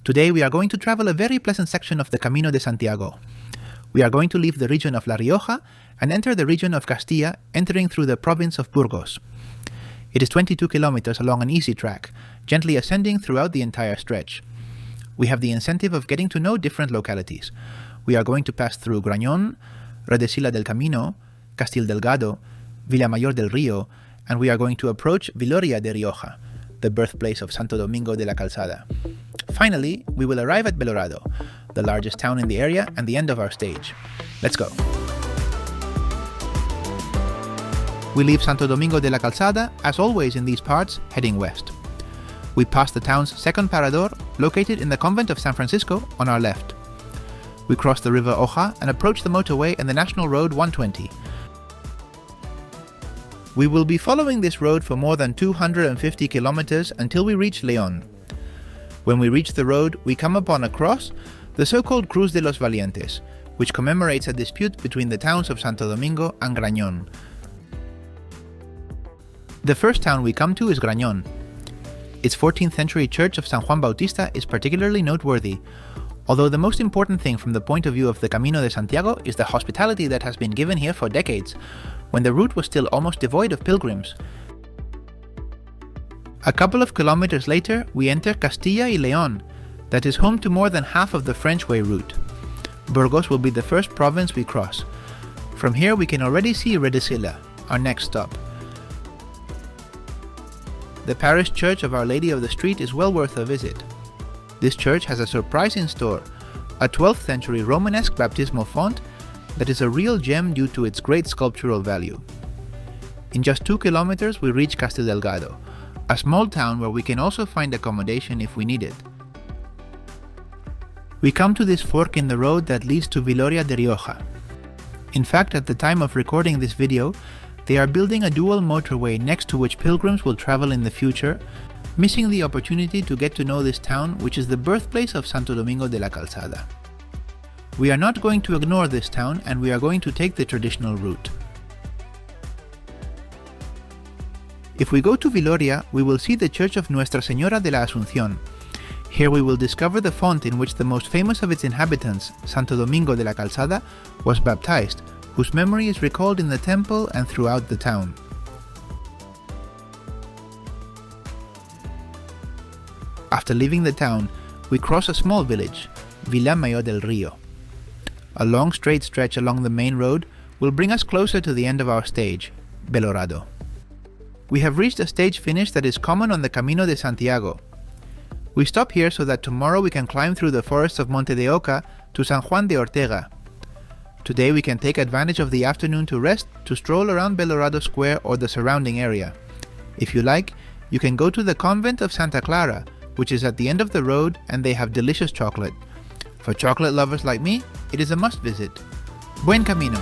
Today we are going to travel a very pleasant section of the Camino de Santiago. We are going to leave the region of La Rioja and enter the region of Castilla, entering through the province of Burgos. It is 22 kilometers along an easy track, gently ascending throughout the entire stretch. We have the incentive of getting to know different localities. We are going to pass through Grañón, Redecilla del Camino, Castildelgado, Villamayor del Río, and we are going to approach Viloria de Rioja, the birthplace of Santo Domingo de la Calzada. Finally, we will arrive at Belorado, the largest town in the area and the end of our stage. Let's go. We leave Santo Domingo de la Calzada, as always in these parts, heading west. We pass the town's second parador, located in the convent of San Francisco, on our left. We cross the river Oja and approach the motorway and the National Road 120. We will be following this road for more than 250 kilometers until we reach León. When we reach the road, we come upon a cross, the so-called Cruz de los Valientes, which commemorates a dispute between the towns of Santo Domingo and Grañón. The first town we come to is Grañón. Its 14th century church of San Juan Bautista is particularly noteworthy, although the most important thing from the point of view of the Camino de Santiago is the hospitality that has been given here for decades, when the route was still almost devoid of pilgrims. A couple of kilometers later, we enter Castilla y León, that is home to more than half of the French way route. Burgos will be the first province we cross. From here we can already see Redecilla, our next stop. The parish church of Our Lady of the Street is well worth a visit. This church has a surprise in store, a 12th century Romanesque baptismal font that is a real gem due to its great sculptural value. In just 2 kilometers we reach Castildelgado, a small town where we can also find accommodation if we need it. We come to this fork in the road that leads to Viloria de Rioja. In fact, at the time of recording this video, they are building a dual motorway next to which pilgrims will travel in the future, missing the opportunity to get to know this town, which is the birthplace of Santo Domingo de la Calzada. We are not going to ignore this town, and we are going to take the traditional route. If we go to Viloria, we will see the church of Nuestra Señora de la Asunción. Here we will discover the font in which the most famous of its inhabitants, Santo Domingo de la Calzada, was baptized, whose memory is recalled in the temple and throughout the town. After leaving the town, we cross a small village, Villamayor del Río. A long straight stretch along the main road will bring us closer to the end of our stage, Belorado. We have reached a stage finish that is common on the Camino de Santiago. We stop here so that tomorrow we can climb through the forests of Monte de Oca to San Juan de Ortega. Today we can take advantage of the afternoon to rest, to stroll around Belorado Square or the surrounding area. If you like, you can go to the convent of Santa Clara, which is at the end of the road, and they have delicious chocolate. For chocolate lovers like me, it is a must visit. Buen camino!